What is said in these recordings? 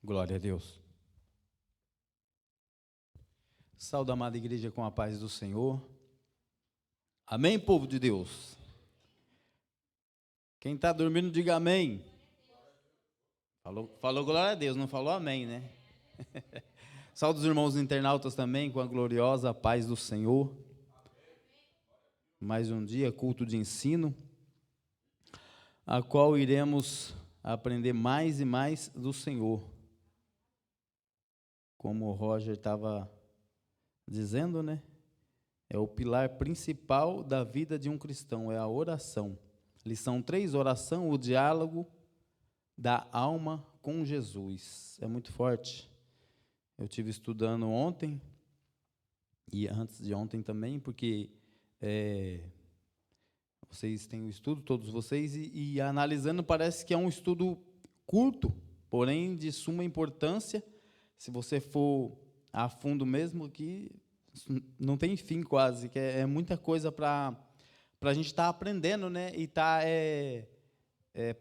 Glória a Deus. Saúde, amada igreja, com a paz do Senhor. Amém, povo de Deus? Quem está dormindo, diga amém. Falou glória a Deus, não falou amém, né? Saúde os irmãos internautas também, com a gloriosa paz do Senhor. Mais um dia, culto de ensino, a qual iremos aprender mais e mais do Senhor. Como o Roger estava dizendo, né? É o pilar principal da vida de um cristão, é a oração. Lição 3, oração, o diálogo da alma com Jesus. É muito forte. Eu estive estudando ontem, e antes de ontem também, porque vocês têm o estudo, todos vocês, e analisando parece que é um estudo curto, porém de suma importância. Se você for a fundo mesmo, que não tem fim quase, que é muita coisa para a gente estar aprendendo, né? E estar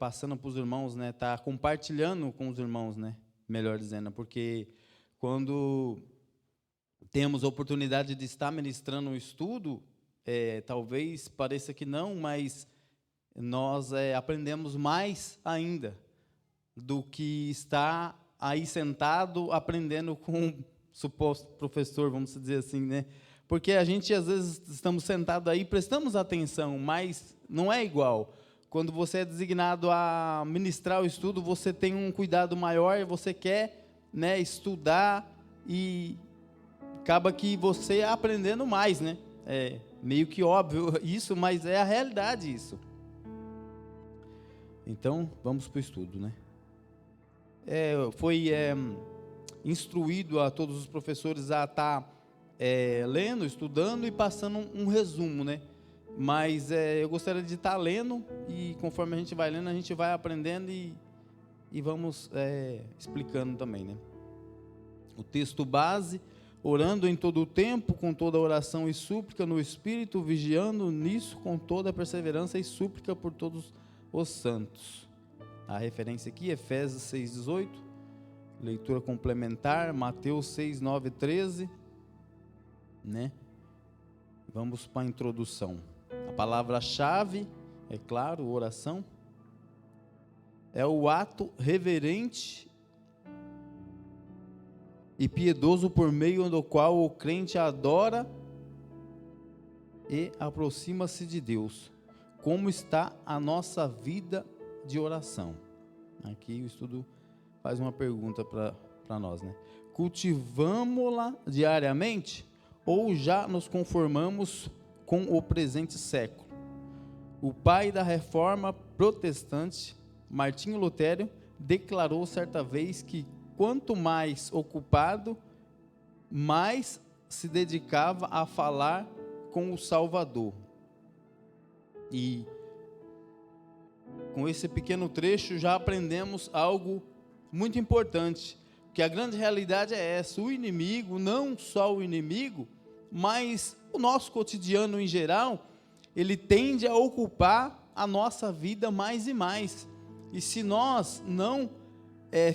passando para os irmãos, né? Estar compartilhando com os irmãos, né? Melhor dizendo, porque quando temos a oportunidade de estar ministrando um estudo, talvez pareça que não, mas nós aprendemos mais ainda do que estar aí sentado aprendendo com um suposto professor, vamos dizer assim, né? Porque a gente, às vezes, estamos sentados aí, prestamos atenção, mas não é igual. Quando você é designado a ministrar o estudo, você tem um cuidado maior, você quer, né, estudar e acaba que você aprendendo mais, né? É meio que óbvio isso, mas é a realidade isso. Então, vamos para o estudo, né? Foi instruído a todos os professores a estar lendo, estudando e passando um resumo, né? Mas eu gostaria de estar lendo e conforme a gente vai lendo, a gente vai aprendendo e vamos explicando também, né? O texto base: orando em todo o tempo, com toda oração e súplica no Espírito, vigiando nisso com toda perseverança e súplica por todos os santos. A referência aqui, Efésios 6,18, leitura complementar, Mateus 6, 9, 13, né? Vamos para a introdução. A palavra-chave, é claro, oração, é o ato reverente e piedoso por meio do qual o crente adora e aproxima-se de Deus. Como está a nossa vida de oração? Aqui o estudo faz uma pergunta para nós, né? Cultivamos-la diariamente ou já nos conformamos com o presente século? O pai da reforma protestante, Martinho Lutero, declarou certa vez que quanto mais ocupado, mais se dedicava a falar com o Salvador. E com esse pequeno trecho já aprendemos algo muito importante, que a grande realidade é essa: o inimigo, não só o inimigo, mas o nosso cotidiano em geral, ele tende a ocupar a nossa vida mais e mais. E se nós não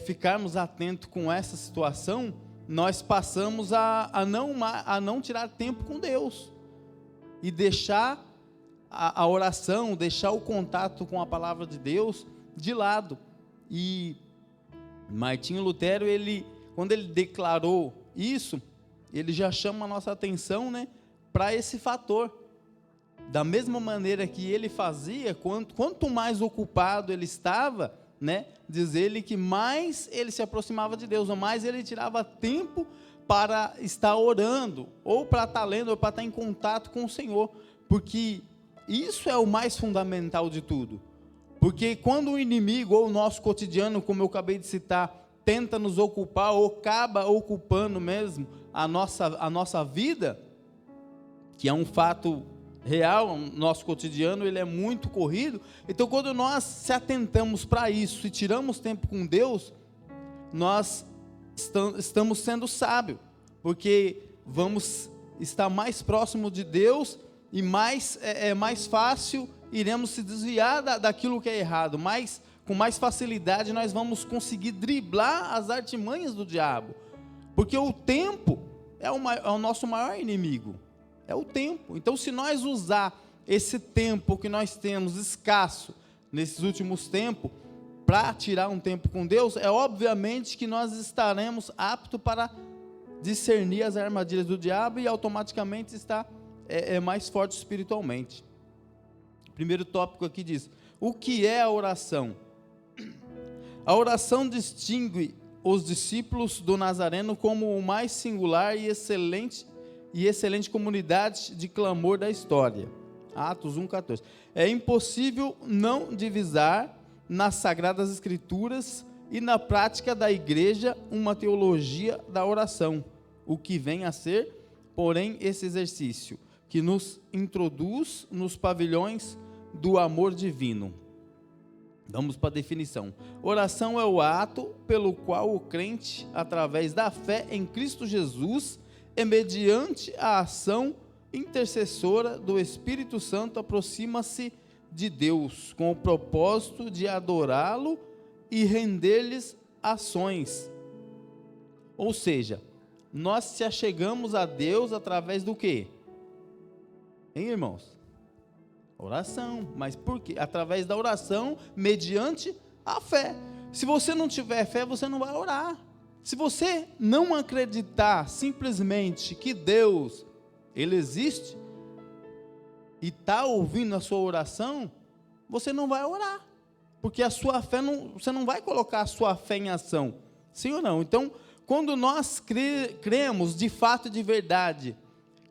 ficarmos atentos com essa situação, nós passamos a não tirar tempo com Deus e deixar a oração, deixar o contato com a palavra de Deus de lado. E Martinho Lutero, quando ele declarou isso, ele já chama a nossa atenção, né, para esse fator. Da mesma maneira que ele fazia, quanto mais ocupado ele estava, né, diz ele que mais ele se aproximava de Deus, ou mais ele tirava tempo para estar orando, ou para estar lendo, ou para estar em contato com o Senhor, porque isso é o mais fundamental de tudo. Porque quando o inimigo, ou o nosso cotidiano, como eu acabei de citar, tenta nos ocupar, ou acaba ocupando mesmo a nossa vida, que é um fato real, o nosso cotidiano ele é muito corrido. Então, quando nós se atentamos para isso e tiramos tempo com Deus, nós estamos sendo sábios, porque vamos estar mais próximo de Deus e mais fácil iremos se desviar daquilo que é errado. Mas com mais facilidade nós vamos conseguir driblar as artimanhas do diabo. Porque o tempo é o nosso maior inimigo. É o tempo. Então, se nós usar esse tempo que nós temos escasso nesses últimos tempos, para tirar um tempo com Deus, é obviamente que nós estaremos aptos para discernir as armadilhas do diabo e automaticamente estar mais forte espiritualmente. O primeiro tópico aqui diz: o que é a oração? A oração distingue os discípulos do Nazareno como o mais singular e excelente comunidade de clamor da história. Atos 1,14. É impossível não divisar nas Sagradas Escrituras e na prática da igreja uma teologia da oração, o que vem a ser, porém, esse exercício que nos introduz nos pavilhões do amor divino. Vamos para a definição. Oração é o ato pelo qual o crente, através da fé em Cristo Jesus, e mediante a ação intercessora do Espírito Santo, aproxima-se de Deus, com o propósito de adorá-lo e render-lhes ações. Ou seja, nós se achegamos a Deus através do quê? Hein, irmãos? Oração. Mas por quê? Através da oração, mediante a fé. Se você não tiver fé, você não vai orar. Se você não acreditar simplesmente que Deus, Ele existe, e está ouvindo a sua oração, você não vai orar, porque a sua fé você não vai colocar a sua fé em ação, sim ou não? Então, quando nós cremos de fato e de verdade,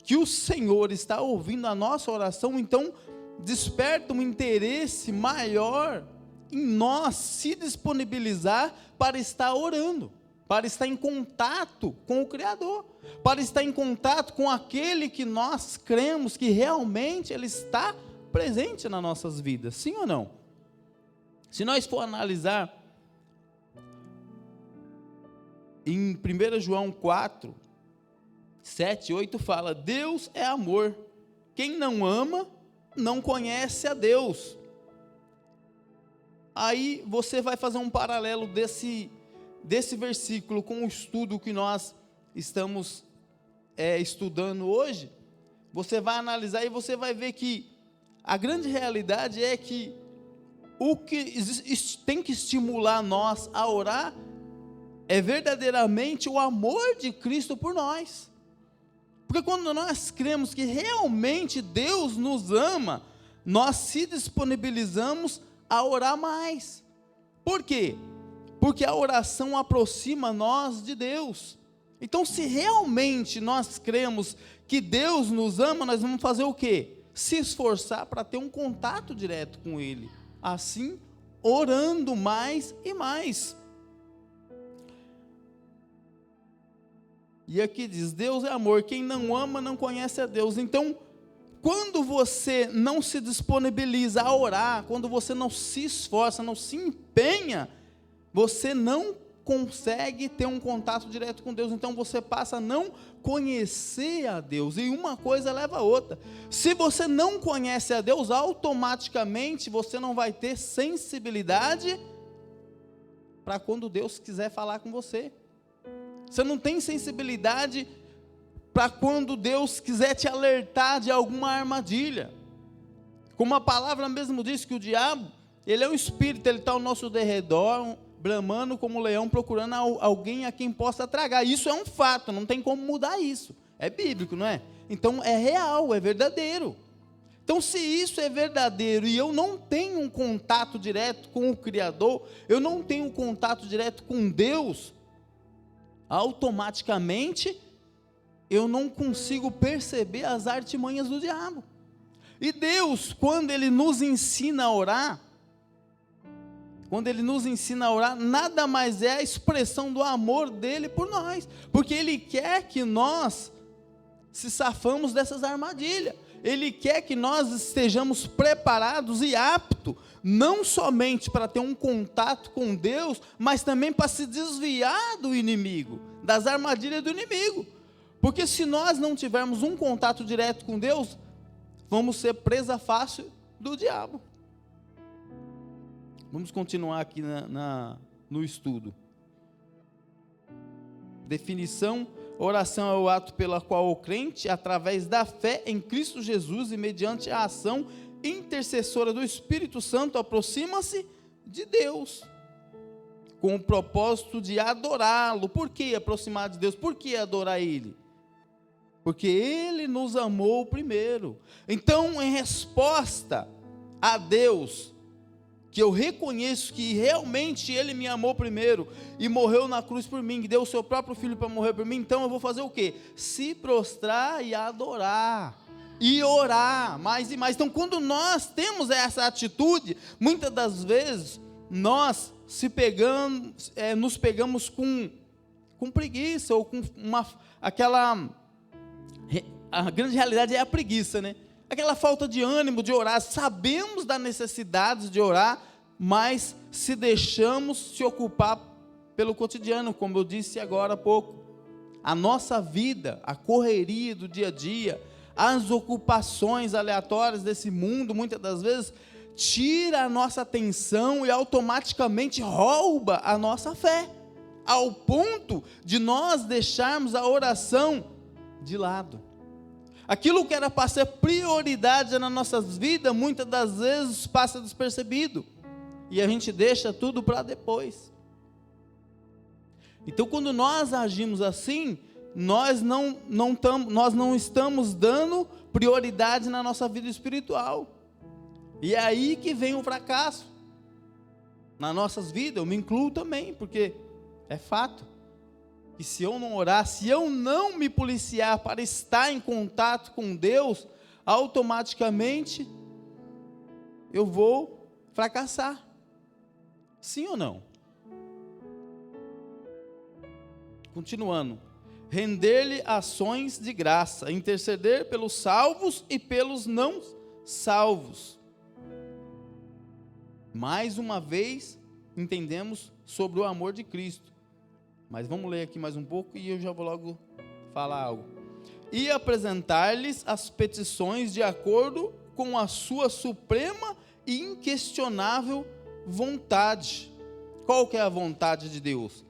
que o Senhor está ouvindo a nossa oração, então desperta um interesse maior em nós se disponibilizar para estar orando, para estar em contato com o Criador, para estar em contato com aquele que nós cremos que realmente Ele está presente nas nossas vidas, sim ou não? Se nós for analisar em 1 João 4, 7 e 8 fala: Deus é amor, quem não ama não conhece a Deus. Aí você vai fazer um paralelo desse versículo com o estudo que nós estamos estudando hoje. Você vai analisar e você vai ver que a grande realidade é que o que tem que estimular nós a orar é verdadeiramente o amor de Cristo por nós. Porque quando nós cremos que realmente Deus nos ama, nós se disponibilizamos a orar mais. Por quê? Porque a oração aproxima nós de Deus. Então, se realmente nós cremos que Deus nos ama, nós vamos fazer o quê? Se esforçar para ter um contato direto com Ele. Assim, orando mais e mais. E aqui diz: Deus é amor, quem não ama não conhece a Deus. Então, quando você não se disponibiliza a orar, quando você não se esforça, não se empenha, você não consegue ter um contato direto com Deus. Então você passa a não conhecer a Deus, e uma coisa leva a outra. Se você não conhece a Deus, automaticamente você não vai ter sensibilidade para quando Deus quiser falar com você. Você não tem sensibilidade para quando Deus quiser te alertar de alguma armadilha. Como a palavra mesmo diz que o diabo, ele é um espírito, ele está ao nosso derredor, bramando como um leão, procurando alguém a quem possa tragar. Isso é um fato, não tem como mudar isso. É bíblico, não é? Então é real, é verdadeiro. Então, se isso é verdadeiro e eu não tenho um contato direto com o Criador, eu não tenho um contato direto com Deus, automaticamente eu não consigo perceber as artimanhas do diabo. E Deus, quando Ele nos ensina a orar, nada mais é a expressão do amor dele por nós, porque Ele quer que nós se safamos dessas armadilhas. Ele quer que nós estejamos preparados e aptos, não somente para ter um contato com Deus, mas também para se desviar do inimigo, das armadilhas do inimigo. Porque se nós não tivermos um contato direto com Deus, vamos ser presa fácil do diabo. Vamos continuar aqui no estudo. Definição: oração é o ato pela qual o crente, através da fé em Cristo Jesus e mediante a ação intercessora do Espírito Santo, aproxima-se de Deus, com o propósito de adorá-lo. Por que aproximar de Deus? Por que adorar Ele? Porque Ele nos amou primeiro. Então, em resposta a Deus, que eu reconheço que realmente Ele me amou primeiro e morreu na cruz por mim, que deu o seu próprio Filho para morrer por mim, então eu vou fazer o quê? Se prostrar e adorar, e orar mais e mais. Então, quando nós temos essa atitude, muitas das vezes, nós nos pegamos com preguiça, ou com a grande realidade é a preguiça, né? Aquela falta de ânimo de orar. Sabemos da necessidade de orar, mas se deixamos se ocupar pelo cotidiano, como eu disse agora há pouco. A nossa vida, a correria do dia a dia, as ocupações aleatórias desse mundo, muitas das vezes, tira a nossa atenção e automaticamente rouba a nossa fé, ao ponto de nós deixarmos a oração de lado. Aquilo que era para ser prioridade nas nossas vidas, muitas das vezes passa despercebido, e a gente deixa tudo para depois. Então, quando nós agimos assim, nós não estamos dando prioridade na nossa vida espiritual, e é aí que vem o fracasso nas nossas vidas. Eu me incluo também, porque é fato que se eu não orar, se eu não me policiar para estar em contato com Deus, automaticamente eu vou fracassar. Sim ou não? Continuando. Render-lhe ações de graça, interceder pelos salvos e pelos não salvos. Mais uma vez, entendemos sobre o amor de Cristo. Mas vamos ler aqui mais um pouco e eu já vou logo falar algo. E apresentar-lhes as petições de acordo com a sua suprema e inquestionável vontade. Qual que é a vontade de Deus?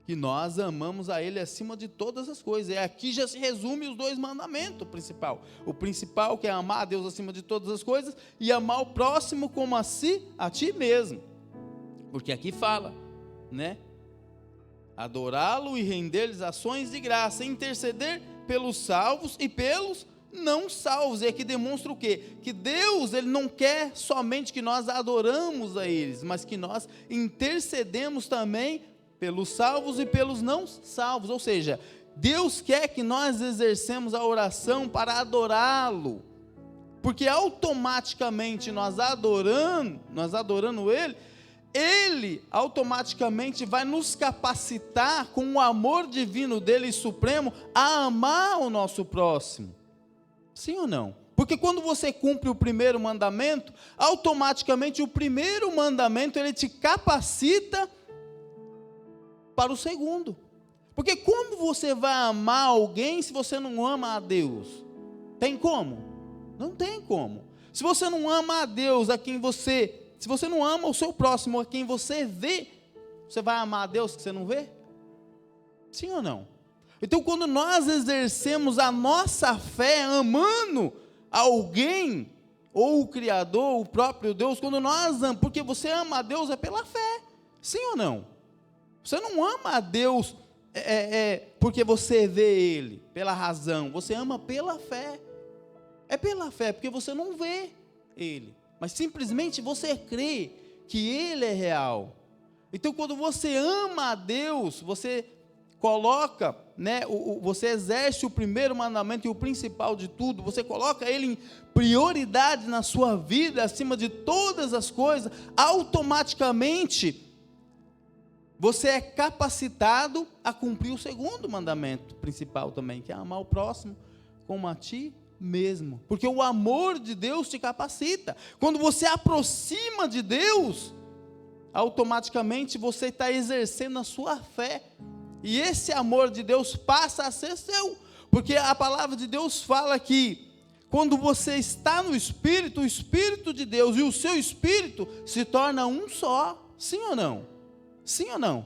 Que nós amamos a Ele acima de todas as coisas. E aqui já se resume os dois mandamentos principais. O principal, que é amar a Deus acima de todas as coisas, e amar o próximo como a ti mesmo. Porque aqui fala, né? Adorá-lo e render-lhes ações de graça, interceder pelos salvos e pelos não salvos. E aqui demonstra o quê? Que Deus, Ele não quer somente que nós adoramos a eles, mas que nós intercedemos também pelos salvos e pelos não salvos. Ou seja, Deus quer que nós exercemos a oração para adorá-lo, porque automaticamente nós adorando Ele automaticamente vai nos capacitar, com o amor divino dele supremo, a amar o nosso próximo. Sim ou não? Porque quando você cumpre o primeiro mandamento, automaticamente o primeiro mandamento, ele te capacita para o segundo. Porque como você vai amar alguém se você não ama a Deus? Tem como? Não tem como. Se você não ama a Deus, se você não ama o seu próximo, a quem você vê, você vai amar a Deus que você não vê? Sim ou não? Então, quando nós exercemos a nossa fé amando alguém, ou o Criador, o próprio Deus, quando nós amamos, porque você ama a Deus é pela fé, sim ou não? Você não ama a Deus porque você vê Ele, pela razão, você ama pela fé. É pela fé, porque você não vê Ele, mas simplesmente você crê que Ele é real. Então, quando você ama a Deus, você coloca, você exerce o primeiro mandamento e o principal de tudo, você coloca Ele em prioridade na sua vida, acima de todas as coisas, automaticamente, você é capacitado a cumprir o segundo mandamento principal também, que é amar o próximo como a ti mesmo, porque o amor de Deus te capacita. Quando você aproxima de Deus, automaticamente você está exercendo a sua fé, e esse amor de Deus passa a ser seu, porque a palavra de Deus fala que quando você está no Espírito, o Espírito de Deus e o seu Espírito se tornam um só. Sim ou não? Sim ou não?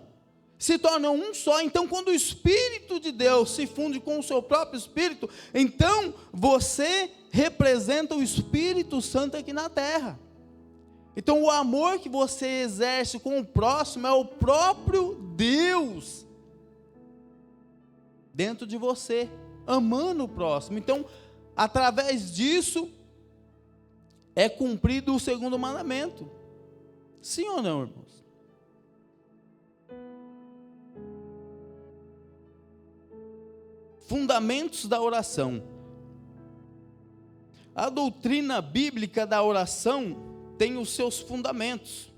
Se tornam um só. Então, quando o Espírito de Deus se funde com o seu próprio Espírito, então você representa o Espírito Santo aqui na terra. Então, o amor que você exerce com o próximo é o próprio Deus dentro de você, amando o próximo. Então, através disso, é cumprido o segundo mandamento. Sim ou não, irmãos? Fundamentos da oração. A doutrina bíblica da oração tem os seus fundamentos.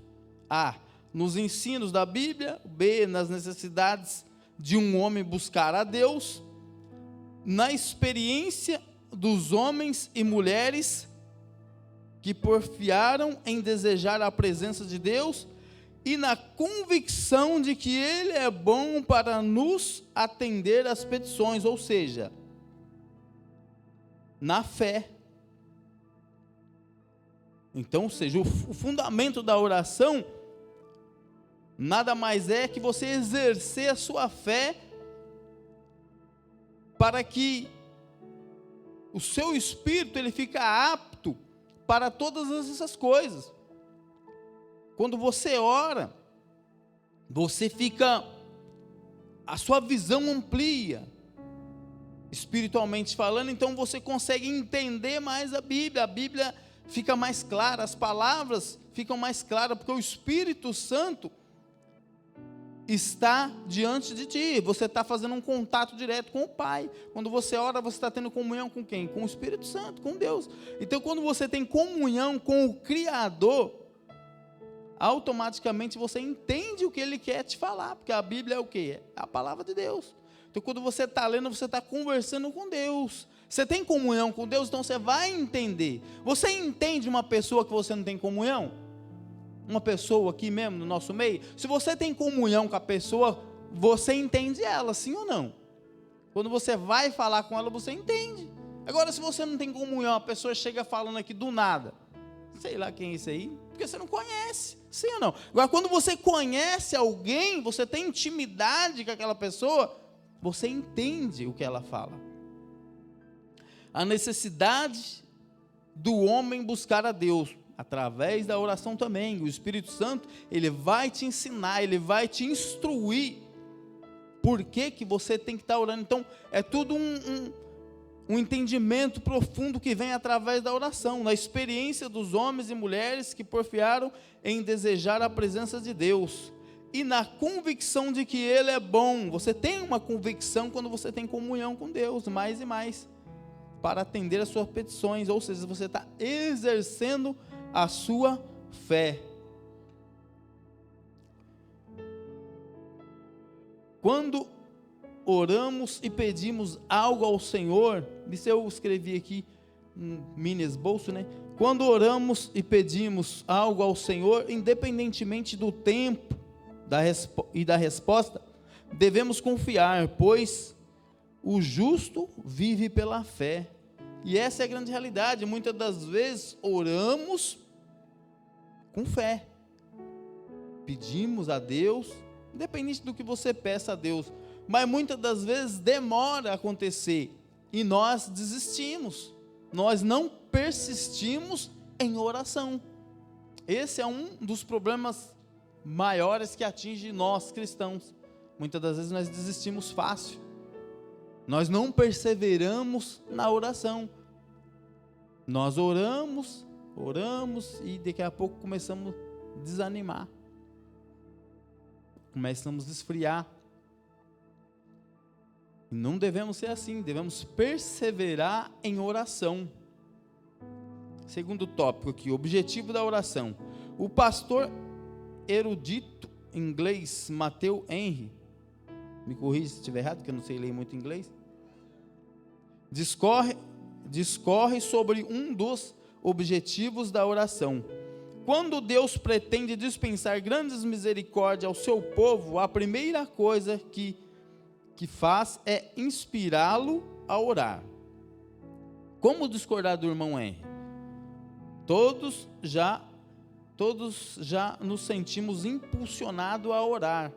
A, nos ensinos da Bíblia. B, nas necessidades de um homem buscar a Deus. Na experiência dos homens e mulheres que porfiaram em desejar a presença de Deus e na convicção de que Ele é bom para nos atender às petições, ou seja, na fé. Então, ou seja, o fundamento da oração nada mais é que você exercer a sua fé para que o seu espírito ele fica apto para todas essas coisas. Quando você ora, você fica, a sua visão amplia, espiritualmente falando, então você consegue entender mais a Bíblia fica mais clara, as palavras ficam mais claras, porque o Espírito Santo está diante de ti, você está fazendo um contato direto com o Pai. Quando você ora, você está tendo comunhão com quem? Com o Espírito Santo, com Deus. Então, quando você tem comunhão com o Criador, automaticamente você entende o que Ele quer te falar, porque a Bíblia é o quê? É a palavra de Deus. Então, quando você está lendo, você está conversando com Deus. Você tem comunhão com Deus, então você vai entender. Você entende uma pessoa que você não tem comunhão? Uma pessoa aqui mesmo, no nosso meio? Se você tem comunhão com a pessoa, você entende ela, sim ou não? Quando você vai falar com ela, você entende. Agora, se você não tem comunhão, a pessoa chega falando aqui do nada, sei lá quem é esse aí, porque você não conhece, sim ou não? Agora, quando você conhece alguém, você tem intimidade com aquela pessoa, você entende o que ela fala. A necessidade do homem buscar a Deus, através da oração também. O Espírito Santo, ele vai te ensinar, ele vai te instruir por que você tem que estar orando. Então, é tudo um entendimento profundo que vem através da oração, na experiência dos homens e mulheres que porfiaram em desejar a presença de Deus, e na convicção de que Ele é bom. Você tem uma convicção quando você tem comunhão com Deus, mais e mais, para atender as suas petições, ou seja, você está exercendo a sua fé. Quando oramos e pedimos algo ao Senhor, isso eu escrevi aqui, um mini esboço, né? Quando oramos e pedimos algo ao Senhor, independentemente do tempo e da resposta, devemos confiar, pois o justo vive pela fé. E essa é a grande realidade. Muitas das vezes oramos com fé, pedimos a Deus, independente do que você peça a Deus, mas muitas das vezes demora a acontecer, e nós desistimos, nós não persistimos em oração. Esse é um dos problemas maiores que atinge nós cristãos. Muitas das vezes nós desistimos fácil, nós não perseveramos na oração, nós oramos e daqui a pouco começamos a desanimar, começamos a esfriar. Não devemos ser assim, devemos perseverar em oração. Segundo tópico aqui, objetivo da oração. O pastor erudito inglês Matthew Henry, me corrija se estiver errado, porque eu não sei ler muito inglês, discorre sobre um dos objetivos da oração. Quando Deus pretende dispensar grandes misericórdias ao seu povo, a primeira coisa que faz é inspirá-lo a orar. Como discordar do irmão Henry? Todos já nos sentimos impulsionados a orar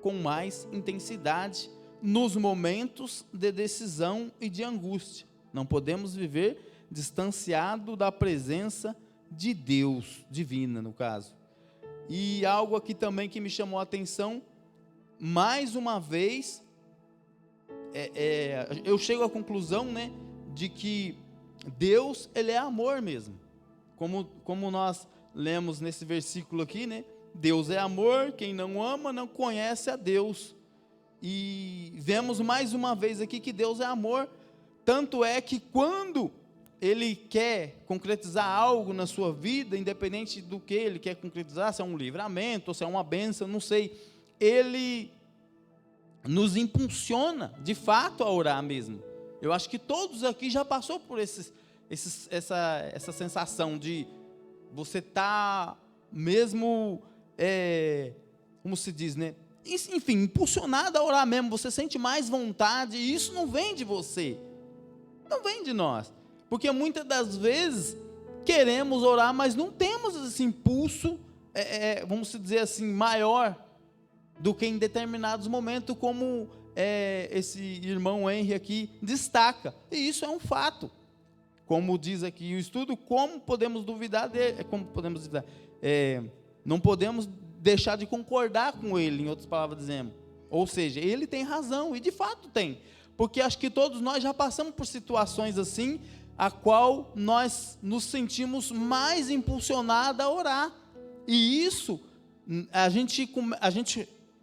com mais intensidade nos momentos de decisão e de angústia. Não podemos viver distanciado da presença de Deus, divina no caso. E algo aqui também que me chamou a atenção, mais uma vez, eu chego à conclusão, né, de que Deus, Ele é amor mesmo. Como nós lemos nesse versículo aqui, né? Deus é amor, quem não ama não conhece a Deus. E vemos mais uma vez aqui que Deus é amor, tanto é que quando Ele quer concretizar algo na sua vida, independente do que Ele quer concretizar, se é um livramento, ou se é uma bênção, não sei, Ele nos impulsiona, de fato, a orar mesmo. Eu acho que todos aqui já passou por essa sensação de você estar mesmo, como se diz, né? Enfim, impulsionado a orar mesmo, você sente mais vontade, e isso não vem de você, não vem de nós, porque muitas das vezes queremos orar, mas não temos esse impulso, vamos dizer assim, maior do que em determinados momentos, como esse irmão Henry aqui destaca, e isso é um fato, como diz aqui o estudo, como podemos duvidar dele, não podemos deixar de concordar com ele, em outras palavras dizendo, ou seja, ele tem razão, e de fato tem, porque acho que todos nós já passamos por situações assim, a qual nós nos sentimos mais impulsionados a orar, e isso, a gente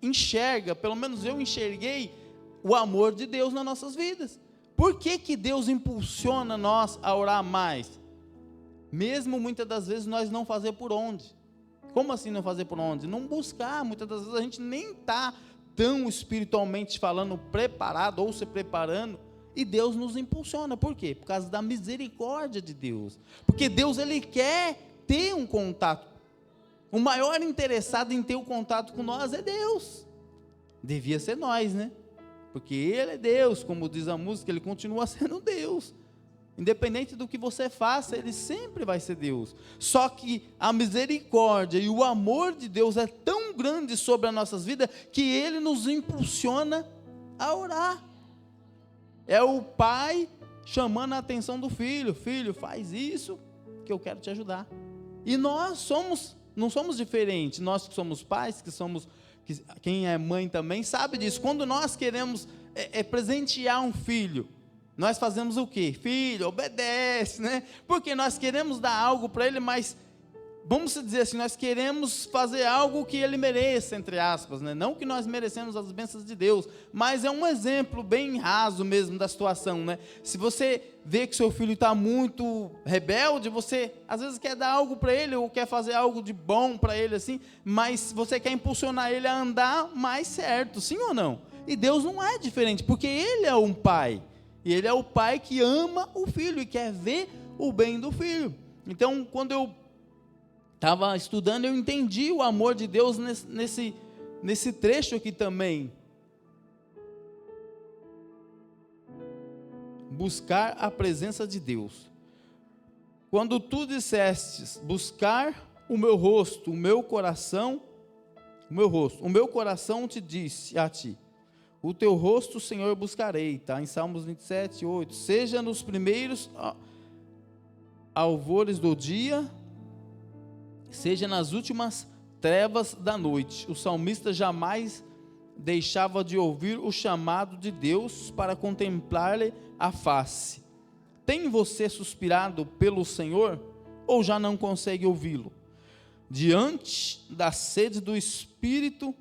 enxerga, pelo menos eu enxerguei, o amor de Deus nas nossas vidas. Por que Deus impulsiona nós a orar mais? Mesmo muitas das vezes nós não fazer por onde. Como assim não fazer por onde? Não buscar, muitas das vezes a gente nem está tão espiritualmente falando preparado ou se preparando, e Deus nos impulsiona. Por quê? Por causa da misericórdia de Deus. Porque Deus, Ele quer ter um contato. O maior interessado em ter o contato com nós é Deus. Devia ser nós, né? Porque Ele é Deus, como diz a música, Ele continua sendo Deus. Independente do que você faça, Ele sempre vai ser Deus. Só que a misericórdia e o amor de Deus é tão grande sobre as nossas vidas, que Ele nos impulsiona a orar. É o pai chamando a atenção do filho. Filho, faz isso que eu quero te ajudar. E nós não somos diferentes. Nós que somos pais, quem é mãe também sabe disso. Quando nós queremos presentear um filho, nós fazemos o quê? Filho, obedece, né? Porque nós queremos dar algo para ele, mas, vamos dizer assim, nós queremos fazer algo que ele mereça, entre aspas, né? Não que nós merecemos as bênçãos de Deus, mas é um exemplo bem raso mesmo da situação, né? Se você vê que seu filho está muito rebelde, você às vezes quer dar algo para ele, ou quer fazer algo de bom para ele, assim, mas você quer impulsionar ele a andar mais certo, sim ou não? E Deus não é diferente, porque Ele é um pai, e Ele é o pai que ama o filho, e quer ver o bem do filho. Então, quando eu estava estudando, eu entendi o amor de Deus nesse trecho aqui também. Buscar a presença de Deus. Quando tu dissestes, buscar o meu rosto, o meu coração te disse a ti, o teu rosto, Senhor, buscarei, está em Salmos 27, 8, seja nos primeiros alvores do dia, seja nas últimas trevas da noite. O salmista jamais deixava de ouvir o chamado de Deus para contemplar-lhe a face. Tem você suspirado pelo Senhor, ou já não consegue ouvi-lo? Diante da sede do Espírito,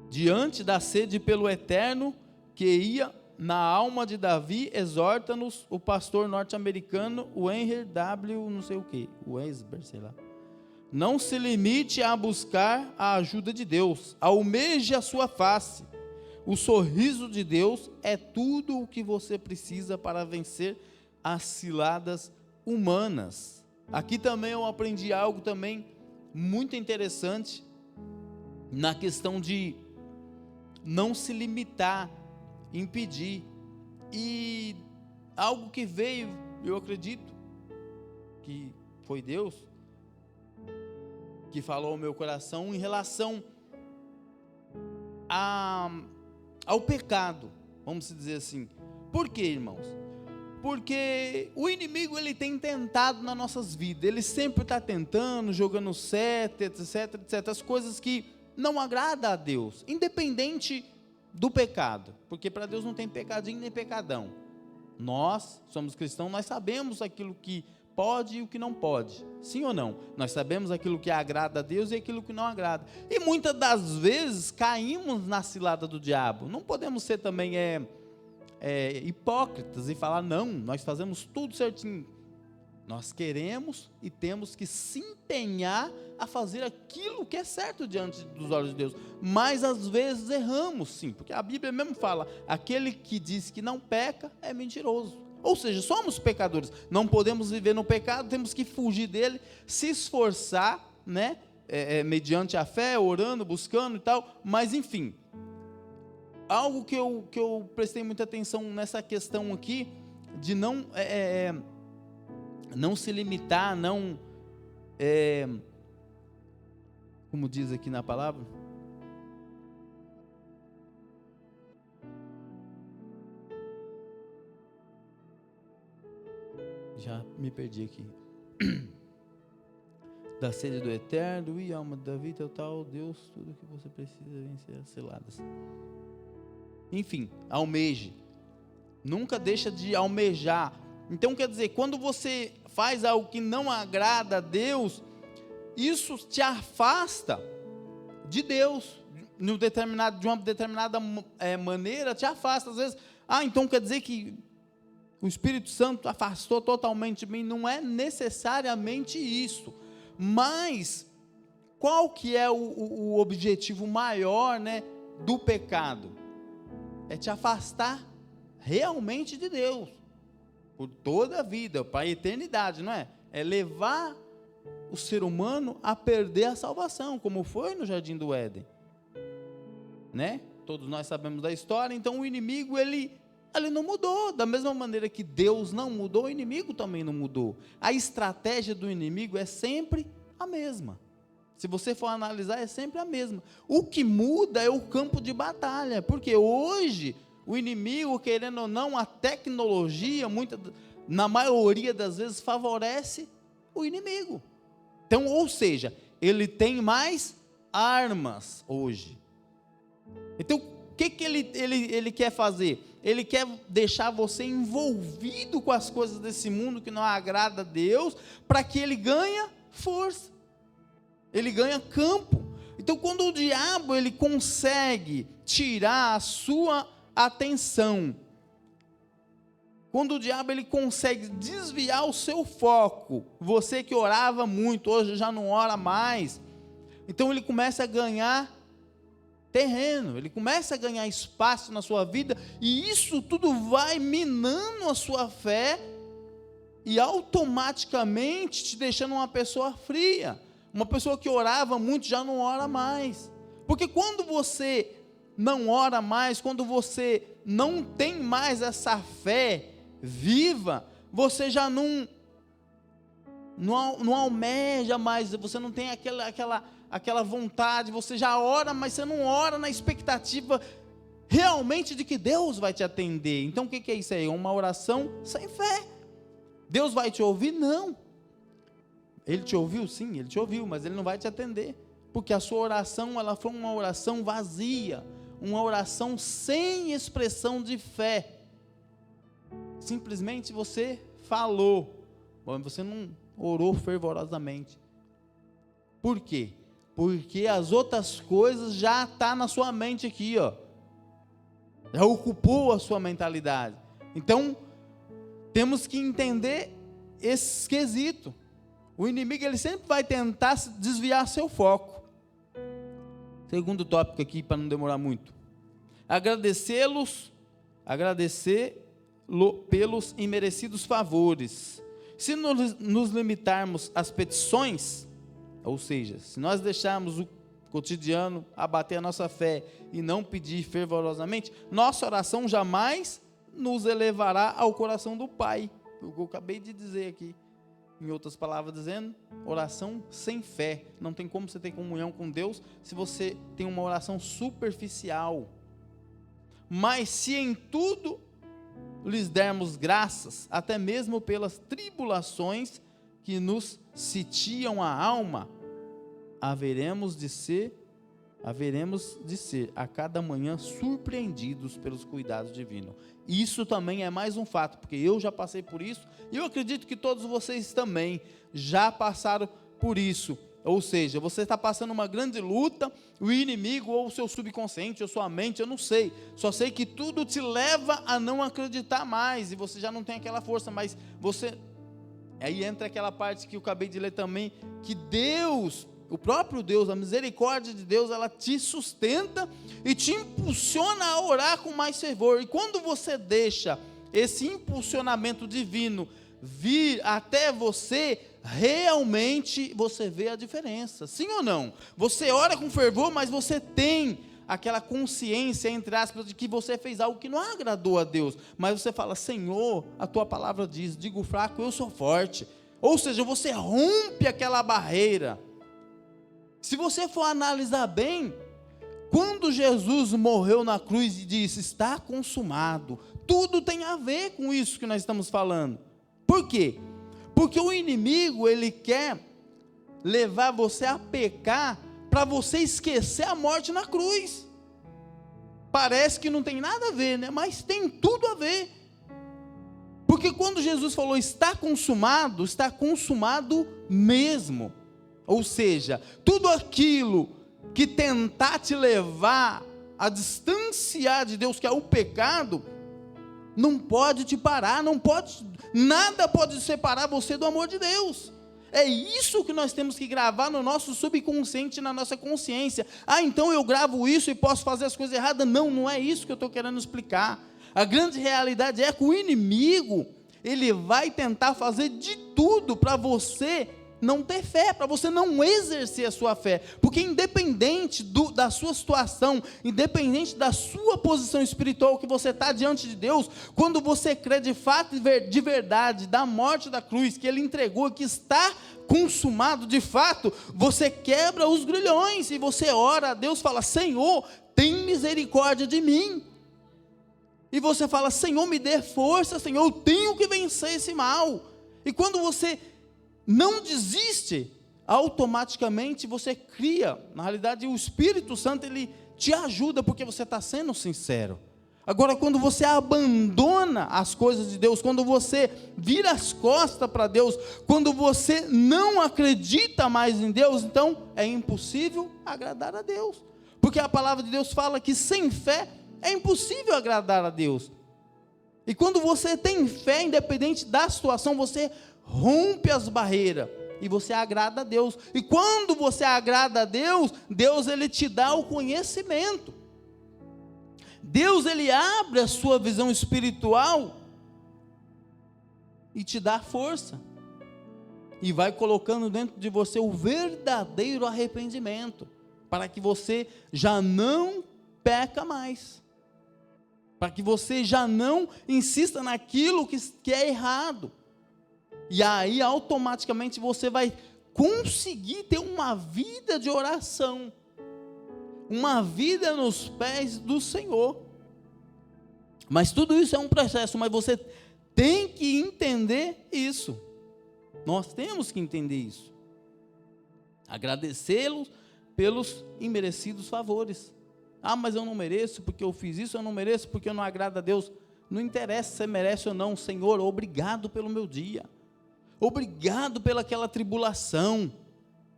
diante da sede pelo Eterno, que ia na alma de Davi, exorta-nos o pastor norte-americano, o Henry W. não sei o que, o Esber, sei lá. Não se limite a buscar a ajuda de Deus, almeje a sua face. O sorriso de Deus é tudo o que você precisa para vencer as ciladas humanas. Aqui também eu aprendi algo também muito interessante, na questão de não se limitar em pedir. E algo que veio, eu acredito que foi Deus que falou ao meu coração em relação ao pecado, vamos dizer assim. Por quê, irmãos? Porque o inimigo, ele tem tentado nas nossas vidas, ele sempre está tentando, jogando seta, etc, etc, as coisas que não agradam a Deus, independente do pecado, porque para Deus não tem pecadinho nem pecadão. Nós somos cristãos, nós sabemos aquilo que pode e o que não pode, sim ou não? Nós sabemos aquilo que agrada a Deus e aquilo que não agrada, e muitas das vezes caímos na cilada do diabo. Não podemos ser também hipócritas e falar, não, nós fazemos tudo certinho. Nós queremos e temos que se empenhar a fazer aquilo que é certo diante dos olhos de Deus, mas às vezes erramos, sim, porque a Bíblia mesmo fala, aquele que diz que não peca é mentiroso. Ou seja, somos pecadores, não podemos viver no pecado, temos que fugir dele, se esforçar, né, mediante a fé, orando, buscando e tal, mas enfim, algo que eu prestei muita atenção nessa questão aqui, de não se limitar, como diz aqui na palavra, já me perdi aqui, da sede do eterno, e alma da vida, tal, Deus, tudo que você precisa vencer as ciladas. Enfim, almeje, nunca deixa de almejar. Então quer dizer, quando você faz algo que não agrada a Deus, isso te afasta de Deus, de uma determinada maneira, te afasta. Às vezes, então quer dizer que o Espírito Santo afastou totalmente de mim? Não é necessariamente isso, mas qual que é o objetivo maior, né, do pecado? É te afastar realmente de Deus, por toda a vida, para a eternidade, não é? É levar o ser humano a perder a salvação, como foi no Jardim do Éden, né? Todos nós sabemos da história. Então o inimigo, ele não mudou, da mesma maneira que Deus não mudou, o inimigo também não mudou. A estratégia do inimigo é sempre a mesma, se você for analisar, é sempre a mesma. O que muda é o campo de batalha, porque hoje o inimigo, querendo ou não, a tecnologia, na maioria das vezes, favorece o inimigo. Então, ou seja, ele tem mais armas hoje. Então, o que ele quer fazer? Ele quer deixar você envolvido com as coisas desse mundo que não agrada a Deus, para que ele ganhe força, ele ganha campo. Então, quando o diabo ele consegue tirar a sua atenção, quando o diabo ele consegue desviar o seu foco, você que orava muito, hoje já não ora mais, então ele começa a ganhar terreno, ele começa a ganhar espaço na sua vida, e isso tudo vai minando a sua fé, e automaticamente te deixando uma pessoa fria, uma pessoa que orava muito já não ora mais, porque quando você não ora mais, quando você não tem mais essa fé viva, você já não almeja mais, você não tem aquela vontade, você já ora, mas você não ora na expectativa realmente de que Deus vai te atender. Então o que é isso aí? Uma oração sem fé. Deus vai te ouvir? Não. Ele te ouviu? Sim, ele te ouviu, mas ele não vai te atender, porque a sua oração, ela foi uma oração vazia, uma oração sem expressão de fé. Simplesmente você falou, mas você não orou fervorosamente. Por quê? Porque as outras coisas já estão na sua mente aqui, ó. Já ocupou a sua mentalidade. Então, temos que entender esse quesito. O inimigo, ele sempre vai tentar desviar seu foco. Segundo tópico aqui, para não demorar muito. Agradecer pelos imerecidos favores. Se nos limitarmos às petições, ou seja, se nós deixarmos o cotidiano abater a nossa fé e não pedir fervorosamente, nossa oração jamais nos elevará ao coração do Pai. O que eu acabei de dizer aqui. Em outras palavras dizendo, oração sem fé. Não tem como você ter comunhão com Deus se você tem uma oração superficial. Mas se em tudo lhes dermos graças, até mesmo pelas tribulações que nos sitiam a alma, haveremos de ser a cada manhã surpreendidos pelos cuidados divinos. Isso também é mais um fato, porque eu já passei por isso, e eu acredito que todos vocês também já passaram por isso. Ou seja, você está passando uma grande luta, o inimigo, ou o seu subconsciente, ou sua mente, eu não sei, só sei que tudo te leva a não acreditar mais, e você já não tem aquela força, mas você, aí entra aquela parte que eu acabei de ler também, que Deus, o próprio Deus, a misericórdia de Deus, ela te sustenta e te impulsiona a orar com mais fervor. E quando você deixa esse impulsionamento divino vir até você, realmente você vê a diferença. Sim ou não? Você ora com fervor, mas você tem aquela consciência, entre aspas, de que você fez algo que não agradou a Deus. Mas você fala, Senhor, a tua palavra diz, digo fraco, eu sou forte. Ou seja, você rompe aquela barreira. Se você for analisar bem, quando Jesus morreu na cruz e disse, está consumado, tudo tem a ver com isso que nós estamos falando. Por quê? Porque o inimigo, ele quer levar você a pecar, para você esquecer a morte na cruz. Parece que não tem nada a ver, né? Mas tem tudo a ver. Porque quando Jesus falou, está consumado mesmo. Ou seja, tudo aquilo que tentar te levar a distanciar de Deus, que é o pecado, não pode te parar, nada pode separar você do amor de Deus. É isso que nós temos que gravar no nosso subconsciente, na nossa consciência. Então eu gravo isso e posso fazer as coisas erradas? Não é isso que eu estou querendo explicar. A grande realidade é que o inimigo, ele vai tentar fazer de tudo para você não ter fé, para você não exercer a sua fé, porque independente da sua situação, independente da sua posição espiritual que você está diante de Deus, quando você crê de fato e de verdade, da morte da cruz, que Ele entregou, que está consumado de fato, você quebra os grilhões, e você ora a Deus, fala, Senhor, tem misericórdia de mim, e você fala, Senhor, me dê força, Senhor, eu tenho que vencer esse mal, e quando você não desiste, automaticamente você cria, na realidade o Espírito Santo, ele te ajuda, porque você está sendo sincero. Agora, quando você abandona as coisas de Deus, quando você vira as costas para Deus, quando você não acredita mais em Deus, então é impossível agradar a Deus, porque a palavra de Deus fala que sem fé é impossível agradar a Deus. E quando você tem fé, independente da situação, você rompe as barreiras e você agrada a Deus. E quando você agrada a Deus, Deus, ele te dá o conhecimento. Deus, ele abre a sua visão espiritual e te dá força. E vai colocando dentro de você o verdadeiro arrependimento, para que você já não peca mais, para que você já não insista naquilo que é errado. E aí automaticamente você vai conseguir ter uma vida de oração, uma vida nos pés do Senhor. Mas tudo isso é um processo, mas você tem que entender isso. Nós temos que entender isso. Agradecê-los pelos imerecidos favores. Mas eu não mereço porque eu fiz isso, eu não mereço porque eu não agrado a Deus. Não interessa se você merece ou não. Senhor, obrigado pelo meu dia. Obrigado pelaquela tribulação,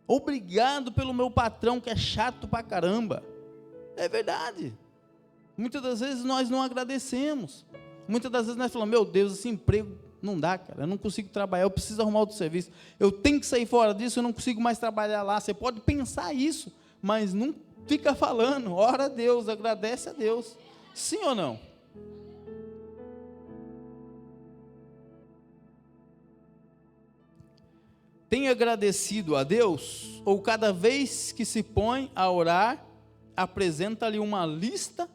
obrigado pelo meu patrão que é chato pra caramba. É verdade, muitas das vezes nós não agradecemos, muitas das vezes nós falamos, meu Deus, esse emprego não dá, cara, eu não consigo trabalhar, eu preciso arrumar outro serviço, eu tenho que sair fora disso, eu não consigo mais trabalhar lá. Você pode pensar isso, mas não fica falando, ora a Deus, agradece a Deus, sim ou não? Tem agradecido a Deus, ou cada vez que se põe a orar, apresenta-lhe uma lista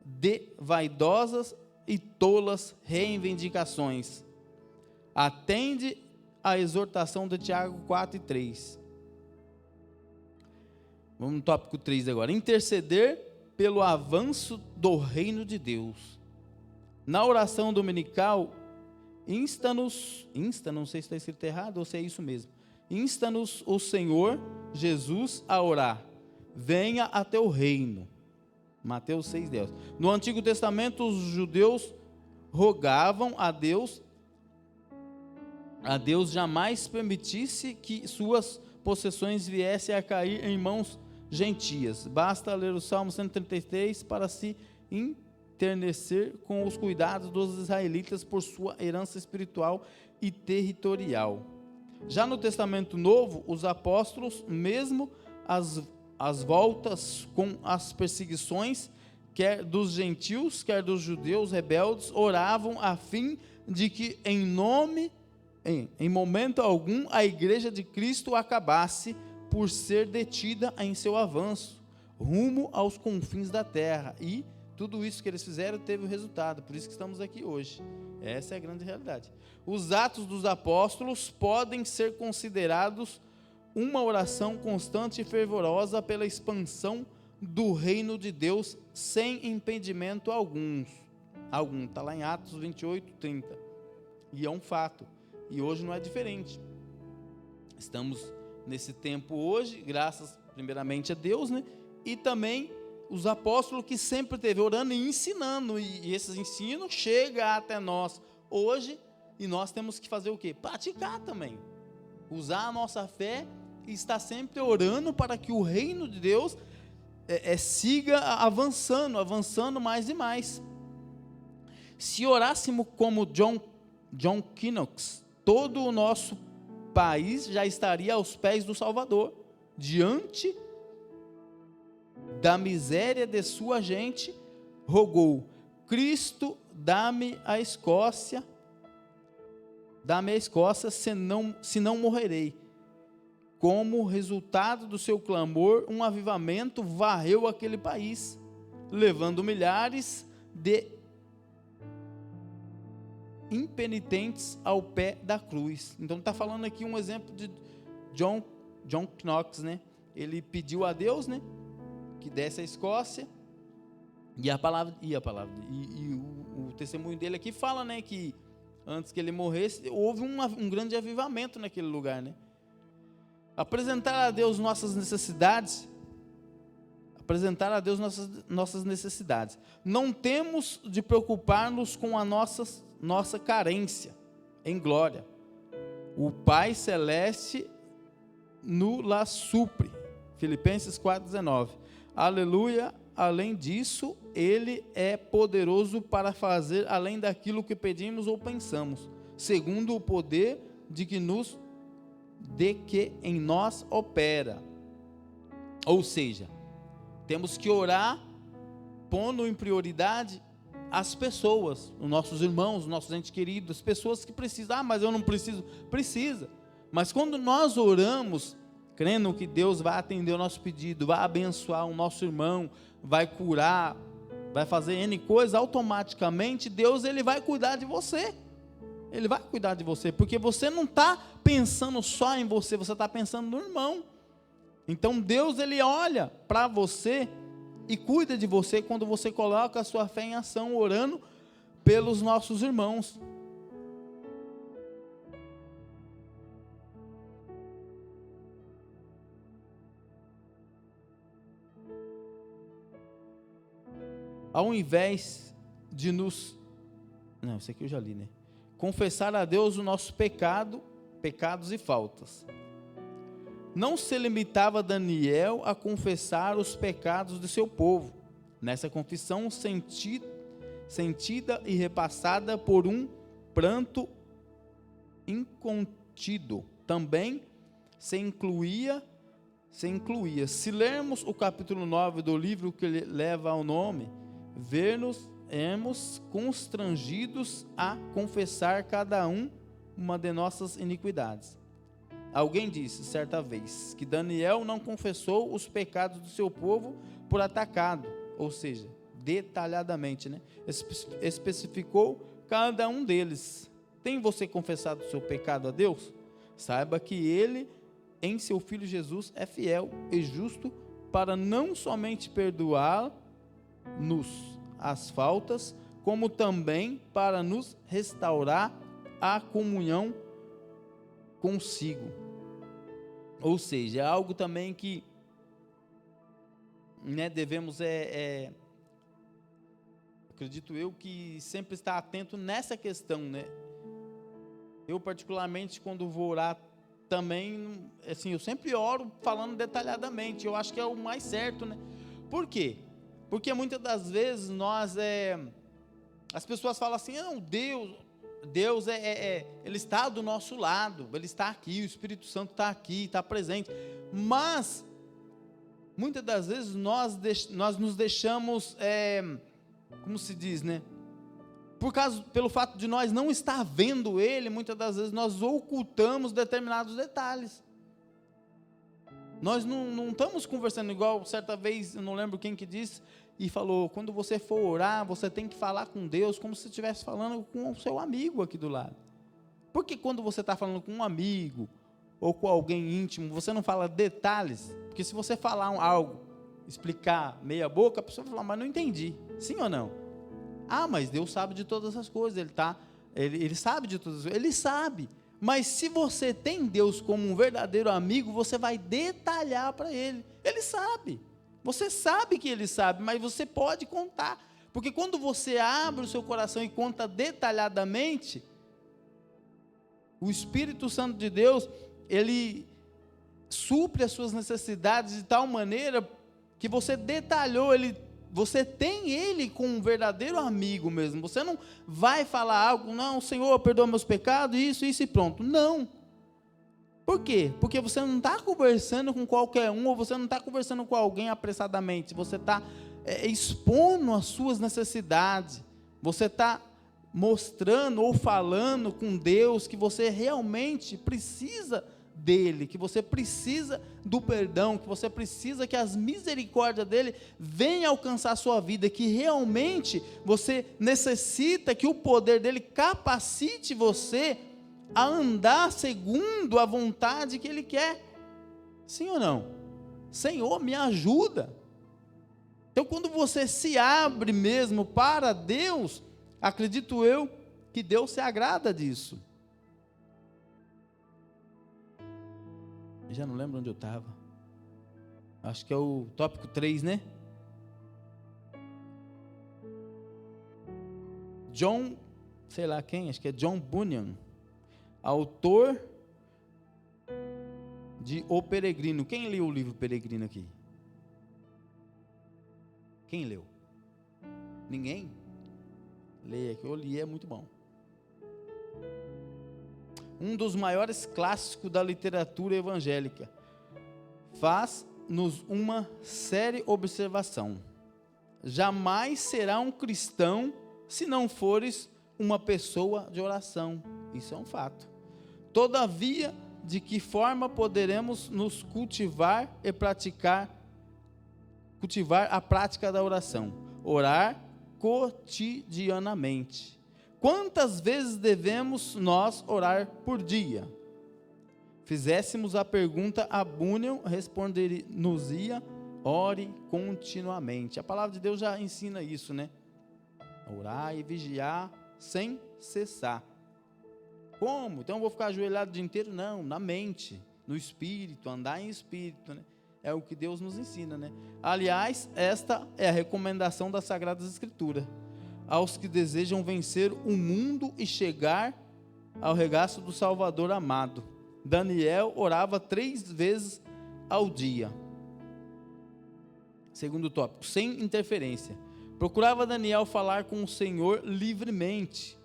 de vaidosas e tolas reivindicações. Atende à exortação de Tiago 4 e 3. Vamos no tópico 3 agora. Interceder pelo avanço do reino de Deus. Na oração dominical, não sei se está escrito errado ou se é isso mesmo. Insta-nos o Senhor Jesus a orar. Venha a teu reino. Mateus 6:10. No Antigo Testamento, os judeus rogavam a Deus jamais permitisse que suas possessões viessem a cair em mãos gentias. Basta ler o Salmo 133 para se enternecer com os cuidados dos israelitas por sua herança espiritual e territorial. Já no Testamento Novo, os apóstolos, mesmo as voltas com as perseguições, quer dos gentios, quer dos judeus rebeldes, oravam a fim de que em momento algum a igreja de Cristo acabasse por ser detida em seu avanço, rumo aos confins da terra. E tudo isso que eles fizeram teve o resultado, por isso que estamos aqui hoje. Essa é a grande realidade. Os Atos dos Apóstolos podem ser considerados uma oração constante e fervorosa pela expansão do reino de Deus sem impedimento algum. Está lá em Atos 28, 30. E é um fato. E hoje não é diferente. Estamos nesse tempo hoje, graças primeiramente a Deus, né? E também os apóstolos que sempre esteve orando e ensinando. E esses ensinos chegam até nós hoje. E nós temos que fazer o quê? Praticar também. Usar a nossa fé e estar sempre orando para que o reino de Deus siga avançando mais e mais. Se orássemos como John Knox, todo o nosso país já estaria aos pés do Salvador, diante da miséria de sua gente, rogou: Cristo, dá-me a Escócia, se não morrerei. Como resultado do seu clamor, um avivamento varreu aquele país, levando milhares de impenitentes ao pé da cruz. Então está falando aqui um exemplo de John Knox, né? Ele pediu a Deus, né, que desse a Escócia, e o testemunho dele aqui fala, né, que antes que ele morresse, houve um grande avivamento naquele lugar, né? Apresentar a Deus nossas necessidades. Não temos de preocupar-nos com a nossa carência em glória. O Pai Celeste nos supre. Filipenses 4:19. Aleluia. Além disso, Ele é poderoso para fazer além daquilo que pedimos ou pensamos, segundo o poder de que em nós opera. Ou seja, temos que orar pondo em prioridade as pessoas, os nossos irmãos, os nossos entes queridos, as pessoas que precisam. Mas eu não preciso. Precisa. Mas quando nós oramos, crendo que Deus vai atender o nosso pedido, vai abençoar o nosso irmão, vai curar, vai fazer N coisas, automaticamente Deus ele vai cuidar de você. Ele vai cuidar de você, porque você não está pensando só em você, você está pensando no irmão. Então Deus ele olha para você e cuida de você quando você coloca a sua fé em ação, orando pelos nossos irmãos. Ao invés de isso aqui eu já li, né? Confessar a Deus o nosso pecados e faltas. Não se limitava Daniel a confessar os pecados de seu povo. Nessa confissão sentida e repassada por um pranto incontido, também se incluía. Se lermos o capítulo 9 do livro que leva ao nome, veremos constrangidos a confessar cada uma de nossas iniquidades. Alguém disse certa vez que Daniel não confessou os pecados do seu povo por atacado, ou seja, detalhadamente, né? Especificou cada um deles. Tem você confessado o seu pecado a Deus? Saiba que Ele, em seu Filho Jesus, é fiel e justo para não somente perdoar-nos as faltas, como também para nos restaurar a comunhão consigo. Ou seja, é algo também que, né, devemos, acredito eu, que sempre estar atento nessa questão, né? Eu particularmente, quando vou orar também, assim, eu sempre oro falando detalhadamente, eu acho que é o mais certo, né? Por quê? Porque muitas das vezes as pessoas falam assim, não, Deus Ele está do nosso lado, Ele está aqui, o Espírito Santo está aqui, está presente, mas muitas das vezes nós nos deixamos, como se diz, né? Pelo fato de nós não estar vendo Ele, muitas das vezes nós ocultamos determinados detalhes. Nós não estamos conversando igual, certa vez, eu não lembro quem que disse, e falou, quando você for orar, você tem que falar com Deus, como se estivesse falando com o seu amigo aqui do lado. Porque quando você está falando com um amigo, ou com alguém íntimo, você não fala detalhes, porque se você falar algo, explicar meia boca, a pessoa vai falar, mas não entendi, sim ou não? Ah, mas Deus sabe de todas as coisas, Ele sabe de todas as coisas, Ele sabe, mas se você tem Deus como um verdadeiro amigo, você vai detalhar para Ele, Ele sabe, você sabe que Ele sabe, mas você pode contar, porque quando você abre o seu coração e conta detalhadamente, o Espírito Santo de Deus, Ele supre as suas necessidades de tal maneira, que você detalhou, você tem Ele como um verdadeiro amigo mesmo, você não vai falar algo, não, Senhor, perdoa meus pecados, isso e pronto, não. Por quê? Porque você não está conversando com qualquer um, ou você não está conversando com alguém apressadamente, você está expondo as suas necessidades, você está mostrando ou falando com Deus que você realmente precisa dele, que você precisa do perdão, que você precisa que as misericórdias dele venham alcançar a sua vida, que realmente você necessita que o poder dele capacite você a andar segundo a vontade que ele quer, sim ou não? Senhor, me ajuda. Então, quando você se abre mesmo para Deus, acredito eu que Deus se agrada disso. Já não lembro onde eu estava. Acho que é o tópico 3, né? John, sei lá quem, acho que é John Bunyan, autor de O Peregrino. Quem leu o livro Peregrino aqui? Quem leu? Ninguém? Leia, que eu li, é muito bom. Um dos maiores clássicos da literatura evangélica, faz-nos uma séria observação: jamais será um cristão se não fores uma pessoa de oração. Isso é um fato. Todavia, de que forma poderemos nos cultivar a prática da oração? Orar cotidianamente. Quantas vezes devemos nós orar por dia? Fizéssemos a pergunta a Bunyan, responder-nos-ia: ore continuamente. A palavra de Deus já ensina isso, né? Orar e vigiar sem cessar. Como? Então eu vou ficar ajoelhado o dia inteiro? Não, na mente, no espírito, andar em espírito, né? É o que Deus nos ensina, né? Aliás, esta é a recomendação das Sagradas Escrituras aos que desejam vencer o mundo e chegar ao regaço do Salvador amado. Daniel orava 3 vezes ao dia. Segundo tópico, sem interferência. Procurava Daniel falar com o Senhor livremente,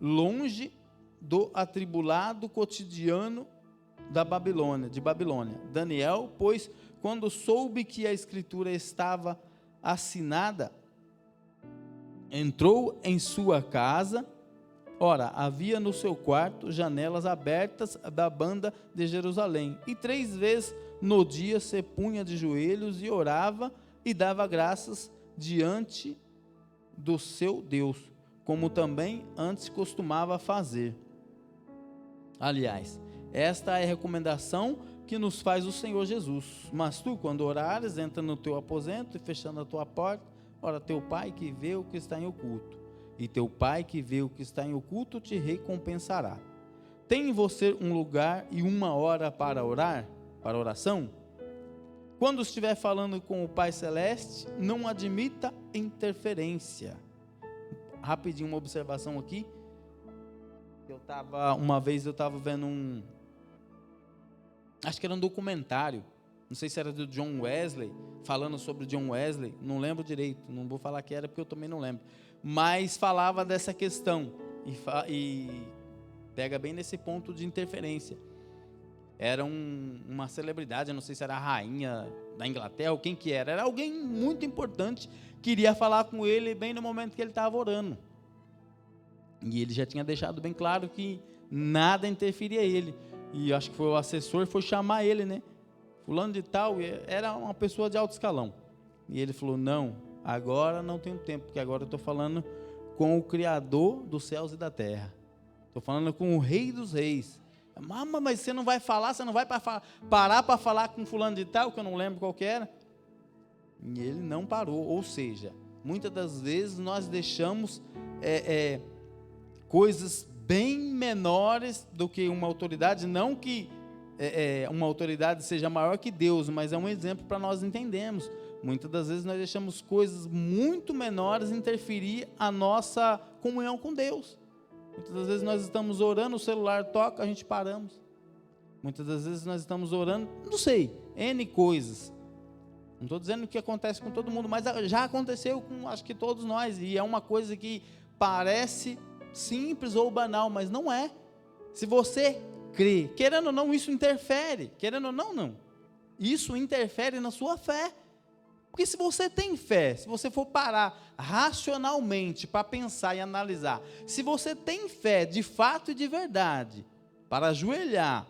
longe do atribulado cotidiano de Babilônia. Daniel, pois, quando soube que a Escritura estava assinada, entrou em sua casa. Ora, havia no seu quarto janelas abertas da banda de Jerusalém, e 3 vezes no dia se punha de joelhos e orava e dava graças diante do seu Deus, como também antes costumava fazer. Aliás, esta é a recomendação que nos faz o Senhor Jesus. Mas tu, quando orares, entra no teu aposento e fechando a tua porta, ora teu Pai que vê o que está em oculto, e teu Pai que vê o que está em oculto te recompensará. Tem em você um lugar e uma hora para orar, para oração? Quando estiver falando com o Pai Celeste, não admita interferência. Rapidinho, uma observação aqui. Uma vez eu estava vendo acho que era um documentário, não sei se era do John Wesley, falando sobre John Wesley, não lembro direito, não vou falar que era porque eu também não lembro, mas falava dessa questão, e pega bem nesse ponto de interferência. Era uma celebridade, eu não sei se era a rainha da Inglaterra ou quem que era alguém muito importante, queria falar com ele bem no momento que ele estava orando, e ele já tinha deixado bem claro que nada interferia ele, e acho que foi o assessor, foi chamar ele, né, fulano de tal, era uma pessoa de alto escalão, e ele falou, não, agora não tenho tempo, porque agora eu estou falando com o Criador dos céus e da terra, estou falando com o Rei dos reis. Mas você não vai falar, você não vai parar para falar com fulano de tal, que eu não lembro qual que era? E ele não parou, ou seja, muitas das vezes nós deixamos coisas bem menores do que uma autoridade, não que uma autoridade seja maior que Deus, mas é um exemplo para nós entendermos. Muitas das vezes nós deixamos coisas muito menores interferir a nossa comunhão com Deus. Muitas das vezes nós estamos orando, o celular toca, a gente paramos. Muitas das vezes nós estamos orando, não sei, N coisas. Não estou dizendo que acontece com todo mundo, mas já aconteceu com, acho que todos nós, e é uma coisa que parece simples ou banal, mas não é. Se você crê, querendo ou não, isso interfere, querendo ou não, não. Isso interfere na sua fé. Porque se você tem fé, se você for parar racionalmente para pensar e analisar, se você tem fé de fato e de verdade, para ajoelhar,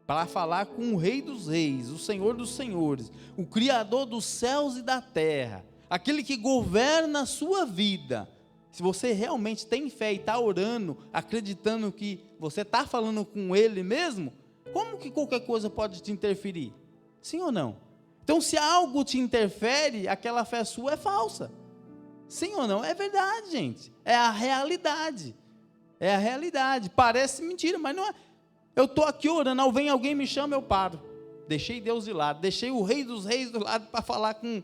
para falar com o Rei dos reis, o Senhor dos senhores, o Criador dos céus e da terra, aquele que governa a sua vida, se você realmente tem fé e está orando, acreditando que você está falando com Ele mesmo, como que qualquer coisa pode te interferir? Sim ou não? Então, se algo te interfere, aquela fé sua é falsa. Sim ou não? É verdade, gente. É a realidade. É a realidade. Parece mentira, mas não é. Eu estou aqui orando, vem alguém me chama, eu paro. Deixei Deus de lado, deixei o Rei dos reis do lado para falar com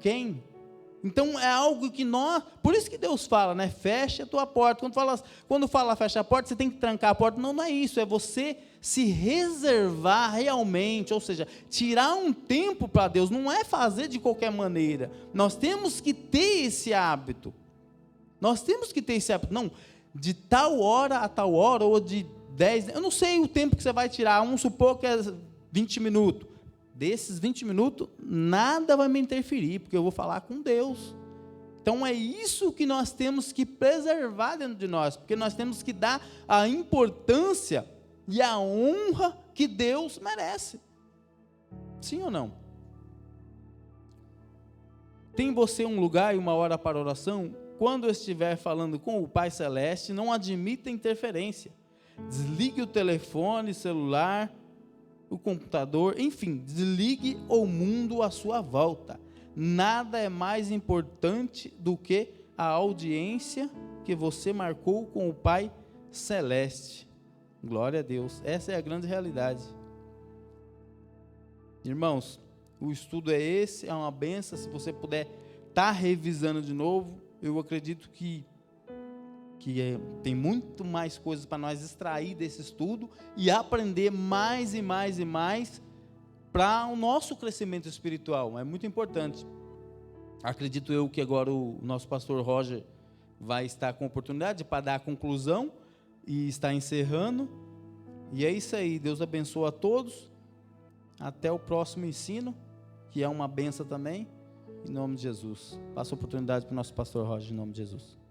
quem? Então, é algo que por isso que Deus fala, né? Fecha a tua porta. Quando fala fecha a porta, você tem que trancar a porta. Não, não é isso, é você se reservar realmente, ou seja, tirar um tempo para Deus, não é fazer de qualquer maneira. Nós temos que ter esse hábito. Não, de tal hora a tal hora, ou de 10, eu não sei o tempo que você vai tirar, vamos supor que é 20 minutos. Desses 20 minutos, nada vai me interferir, porque eu vou falar com Deus. Então é isso que nós temos que preservar dentro de nós, porque nós temos que dar a importância e a honra que Deus merece. Sim ou não? Tem você um lugar e uma hora para oração? Quando estiver falando com o Pai Celeste, não admita interferência. Desligue o telefone, celular, o computador, enfim, desligue o mundo à sua volta. Nada é mais importante do que a audiência que você marcou com o Pai Celeste. Glória a Deus, essa é a grande realidade. Irmãos, o estudo é esse, é uma benção. Se você puder estar revisando de novo, eu acredito que tem muito mais coisas para nós extrair desse estudo e aprender mais e mais e mais para o nosso crescimento espiritual. É muito importante. Acredito eu que agora o nosso pastor Roger vai estar com oportunidade para dar a conclusão e está encerrando. E é isso aí. Deus abençoe a todos. Até o próximo ensino, que é uma benção também. Em nome de Jesus. Passa a oportunidade para o nosso pastor Roger, em nome de Jesus.